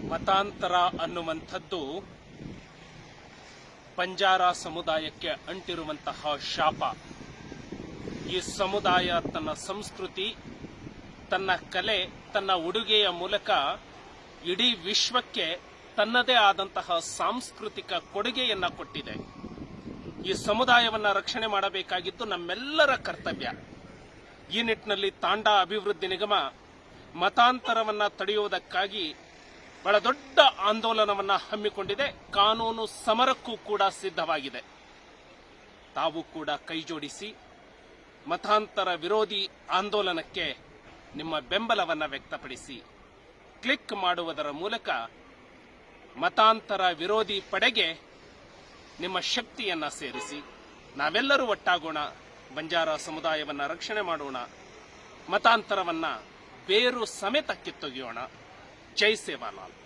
ಮತಾಂತರ ಅನ್ನುವಂಥದ್ದು ಬಂಜಾರ ಸಮುದಾಯಕ್ಕೆ ಅಂಟಿರುವಂತಹ ಶಾಪ. ಈ ಸಮುದಾಯ ತನ್ನ ಸಂಸ್ಕೃತಿ, ತನ್ನ ಕಲೆ, ತನ್ನ ಉಡುಗೆಯ ಮೂಲಕ ಇಡೀ ವಿಶ್ವಕ್ಕೆ ತನ್ನದೇ ಆದಂತಹ ಸಾಂಸ್ಕೃತಿಕ ಕೊಡುಗೆಯನ್ನ ಕೊಟ್ಟಿದೆ. ಈ ಸಮುದಾಯವನ್ನ ರಕ್ಷಣೆ ಮಾಡಬೇಕಾಗಿದ್ದು ನಮ್ಮೆಲ್ಲರ ಕರ್ತವ್ಯ. ಈ ನಿಟ್ಟಿನಲ್ಲಿ ತಾಂಡಾ ಅಭಿವೃದ್ಧಿ ನಿಗಮ ಮತಾಂತರವನ್ನ ತಡೆಯುವುದಕ್ಕಾಗಿ ಬಹಳ ದೊಡ್ಡ ಆಂದೋಲನವನ್ನ ಹಮ್ಮಿಕೊಂಡಿದೆ. ಕಾನೂನು ಸಮರಕ್ಕೂ ಕೂಡ ಸಿದ್ಧವಾಗಿದೆ. ತಾವು ಕೂಡ ಕೈಜೋಡಿಸಿ ಮತಾಂತರ ವಿರೋಧಿ ಆಂದೋಲನಕ್ಕೆ ನಿಮ್ಮ ಬೆಂಬಲವನ್ನ ವ್ಯಕ್ತಪಡಿಸಿ. ಕ್ಲಿಕ್ ಮಾಡುವುದರ ಮೂಲಕ ಮತಾಂತರ ವಿರೋಧಿ ಪಡೆಗೆ ನಿಮ್ಮ ಶಕ್ತಿಯನ್ನ ಸೇರಿಸಿ ನಾವೆಲ್ಲರೂ ಒಟ್ಟಾಗೋಣ. ಬಂಜಾರ ಸಮುದಾಯವನ್ನ ರಕ್ಷಣೆ ಮಾಡೋಣ. ಮತಾಂತರವನ್ನ ಬೇರು ಸಮೇತ ಕಿತ್ತೊಗೆಯೋಣ. ಜೈ ಸೇವಾಲಾಲ್.